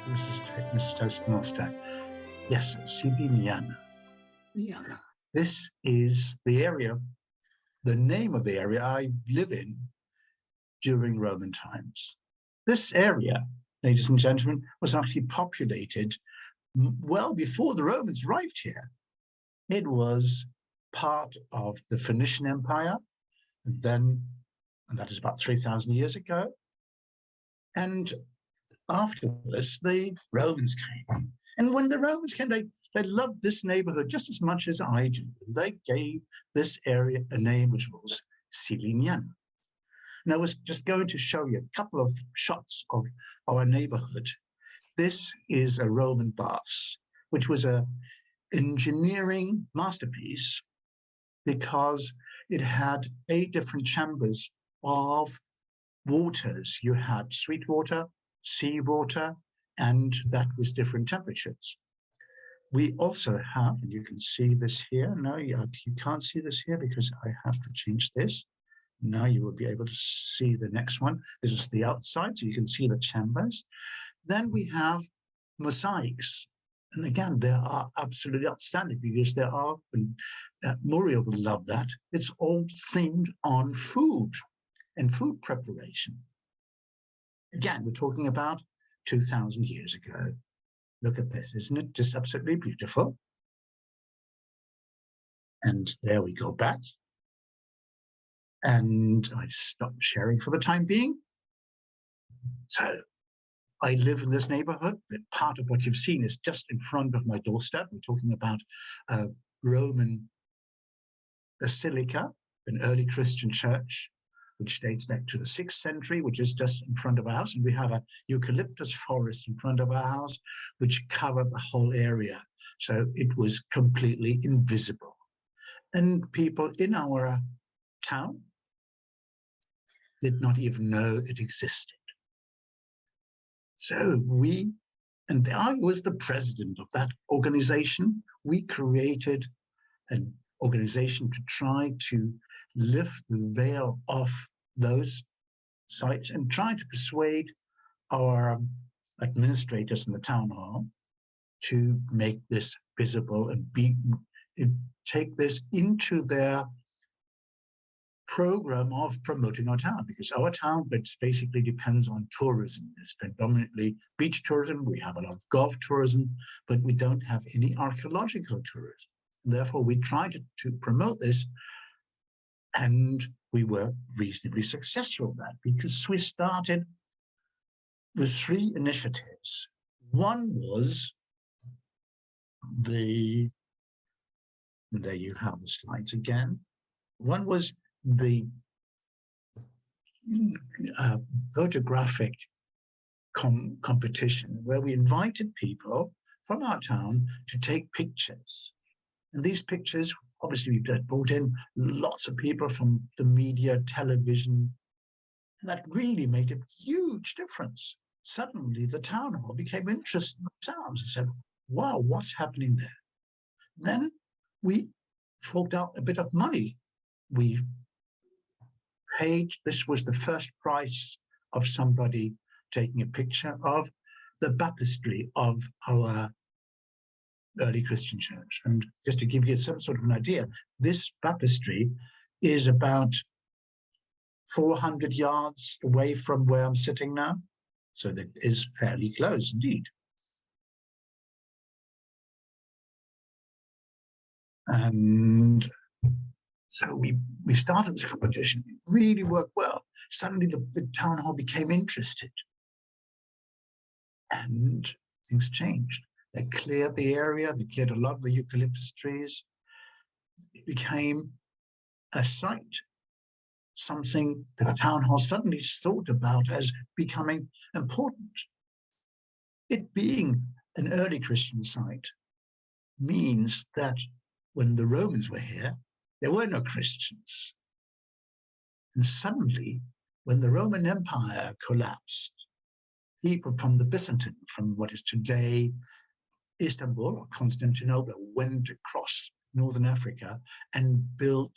Mrs. Toastmaster. Yes, Ciliana. Yeah. This is the area, the name of the area I live in during Roman times. This area, ladies and gentlemen, was actually populated well before the Romans arrived here. It was part of the Phoenician Empire, and that is about 3,000 years ago. And after this, the Romans came. And when the Romans came, they loved this neighborhood just as much as I do. They gave this area a name which was Ciliana. And I was just going to show you a couple of shots of our neighborhood. This is a Roman baths, which was an engineering masterpiece because it had 8 different chambers of waters. You had sweet water, seawater, and that was different temperatures. We also have, and you can see this here. No, you can't see this here because I have to change this. Now you will be able to see the next one. This is the outside, so you can see the chambers. Then we have mosaics. And again, they are absolutely outstanding because there are, and Muriel will love that, it's all themed on food and food preparation. Again, we're talking about 2,000 years ago. Look at this, isn't it just absolutely beautiful? And there we go back. And I stopped sharing for the time being. So I live in this neighborhood. That part of what you've seen is just in front of my doorstep. We're talking about a Roman basilica, an early Christian church, which dates back to the 6th century, which is just in front of our house. And we have a eucalyptus forest in front of our house, which covered the whole area. So it was completely invisible. And people in our town did not even know it existed. So and I was the president of that organization. We created an organization to try to lift the veil off those sites and try to persuade our administrators in the town hall to make this visible and take this into their program of promoting our town, because our town basically depends on tourism. It's predominantly beach tourism. We have a lot of golf tourism, but we don't have any archaeological tourism. And therefore, we tried to promote this, and we were reasonably successful at that because we started with 3 initiatives. One was there you have the slides again. One was the photographic competition where we invited people from our town to take pictures. And these pictures, obviously, we brought in lots of people from the media, television, and that really made a huge difference. Suddenly, the town hall became interested in themselves and said, wow, what's happening there? Then we forked out a bit of money. We paid, this was the first prize of somebody taking a picture of the baptistry of our early Christian church. And just to give you some sort of an idea, this baptistry is about 400 yards away from where I'm sitting now. So that is fairly close indeed. And so we started this competition. It really worked well. Suddenly the town hall became interested. And things changed. They cleared the area. They cleared a lot of the eucalyptus trees. It became a site, something that the town hall suddenly thought about as becoming important. It being an early Christian site means that when the Romans were here, there were no Christians. And suddenly, when the Roman Empire collapsed, people from the Byzantine, from what is today Istanbul or Constantinople, went across Northern Africa and built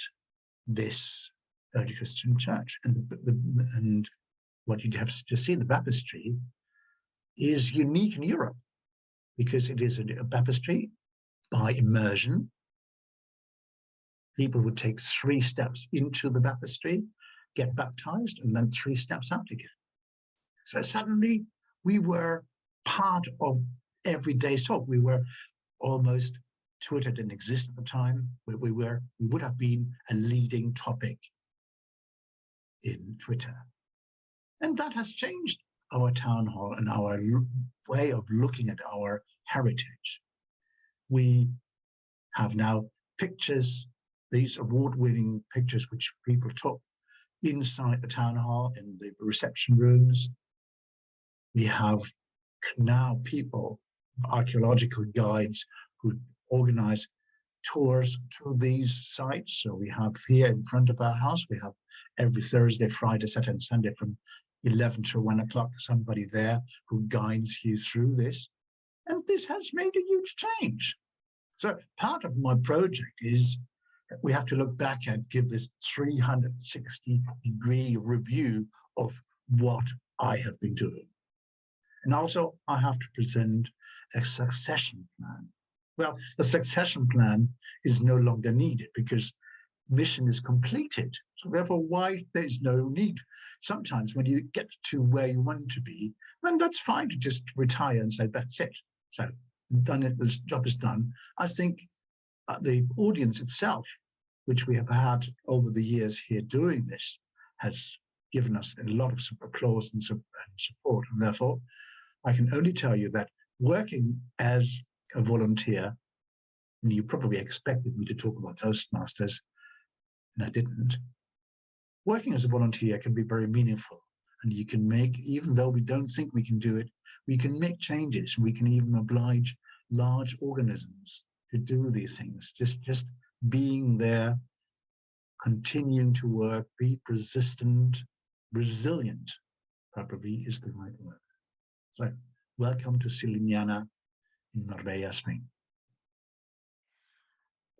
this early Christian church. And what you'd have to see, the baptistry, is unique in Europe because it is a baptistry by immersion. People would take 3 steps into the baptistry, get baptized, and then 3 steps out again. So suddenly we were part of everyday talk. We were almost, Twitter didn't exist at the time, we would have been a leading topic in Twitter. And that has changed our town hall and our way of looking at our heritage. We have now pictures, these award-winning pictures which people took inside the town hall in the reception rooms. We have now people, archaeological guides, who organize tours to these sites. So we have here in front of our house, we have every Thursday, Friday, Saturday, and Sunday from 11 to 1 o'clock, somebody there who guides you through this. And this has made a huge change. So part of my project is that we have to look back and give this 360-degree review of what I have been doing. And also I have to present a succession plan. Well, the succession plan is no longer needed because mission is completed. So therefore, why there's no need. Sometimes when you get to where you want to be, then that's fine to just retire and say, that's it. So done it, the job is done. I think the audience itself, which we have had over the years here doing this, has given us a lot of applause and support. And therefore, I can only tell you that working as a volunteer, and you probably expected me to talk about Toastmasters, and I didn't. Working as a volunteer can be very meaningful, and you can make, even though we don't think we can do it, we can make changes. We can even oblige large organisms to do these things. Just being there, continuing to work, be persistent, resilient, probably is the right word. So welcome to Ciliana in Nerée, Spain.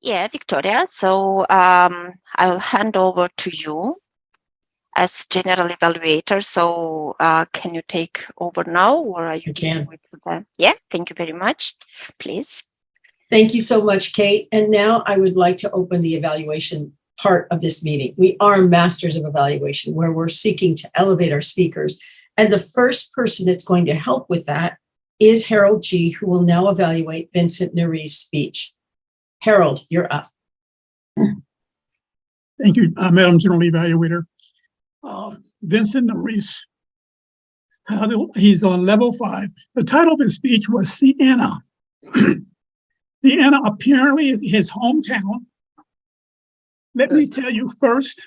Yeah, Victoria. So I will hand over to you as general evaluator. So can you take over now, or are you busy with that? Yeah, thank you very much. Please. Thank you so much, Kate. And now I would like to open the evaluation part of this meeting. We are masters of evaluation, where we're seeking to elevate our speakers. And the first person that's going to help with that is Harold G., who will now evaluate Vincent Neree's speech. Harold, you're up. Thank you, Madam General Evaluator. Vincent Neree's title, he's on level 5. The title of his speech was Ciliana. Ciliana apparently is his hometown. Let me tell you first,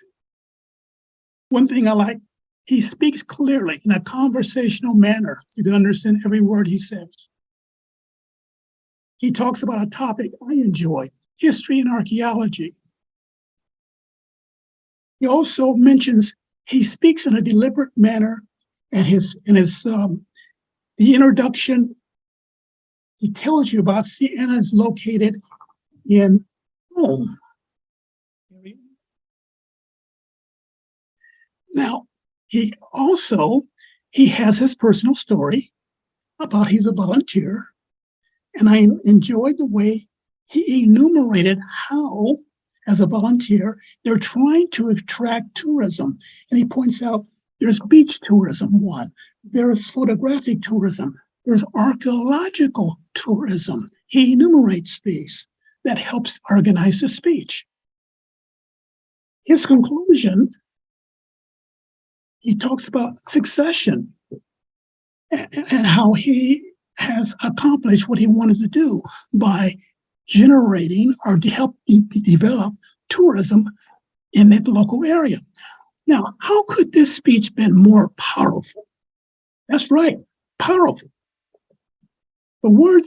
one thing I like, he speaks clearly in a conversational manner. You can understand every word he says. He talks about a topic I enjoy, history and archaeology. He also mentions he speaks in a deliberate manner, and the introduction, he tells you about Ciliana is located in Rome. Now, he has his personal story about he's a volunteer, and I enjoyed the way he enumerated how, as a volunteer, they're trying to attract tourism. And he points out there's beach tourism, one, there's photographic tourism, there's archaeological tourism. He enumerates these. That helps organize the speech. His conclusion, he talks about succession and how he has accomplished what he wanted to do by generating or to help develop tourism in the local area. Now, how could this speech been more powerful? That's right, powerful. The word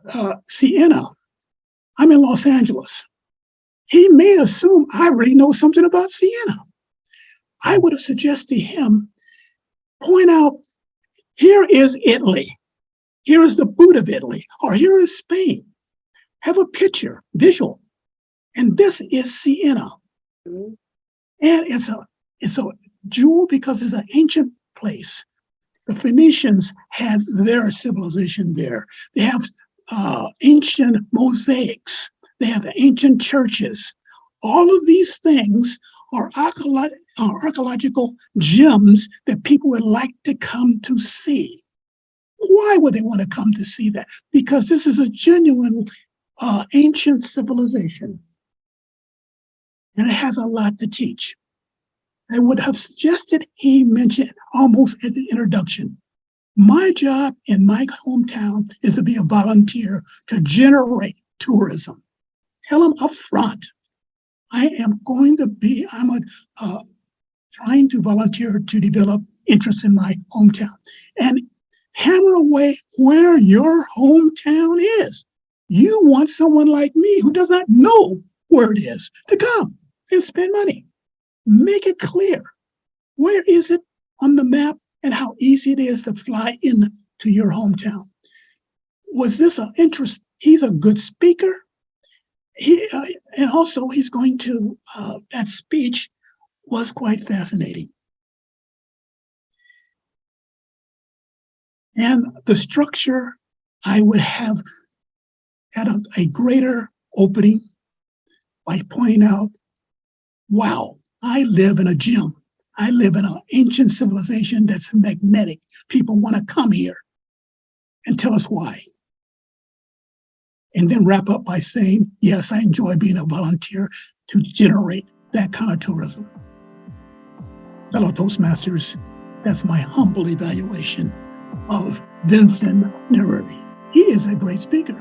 Ciliana, I'm in Los Angeles. He may assume I already know something about Ciliana. I would have suggested him point out, here is Italy. Here is the boot of Italy, or here is Spain. Have a picture, visual. And this is Ciliana. And it's a jewel because it's an ancient place. The Phoenicians had their civilization there. They have ancient mosaics. They have ancient churches. All of these things are archaeological gems that people would like to come to see. Why would they want to come to see that? Because this is a genuine ancient civilization. And it has a lot to teach. I would have suggested he mentioned almost at the introduction. My job in my hometown is to be a volunteer to generate tourism. Tell them up front, I'm trying to volunteer to develop interest in my hometown and hammer away where your hometown is. You want someone like me who does not know where it is to come and spend money. Make it clear. Where is it on the map and how easy it is to fly into your hometown? Was this an interest? He's a good speaker. And also he's going to, that speech was quite fascinating. And the structure, I would have had a greater opening by pointing out, wow, I live in a gem. I live in an ancient civilization that's magnetic. People want to come here and tell us why. And then wrap up by saying, yes, I enjoy being a volunteer to generate that kind of tourism. Fellow Toastmasters, that's my humble evaluation of Vincent Nerée. He is a great speaker.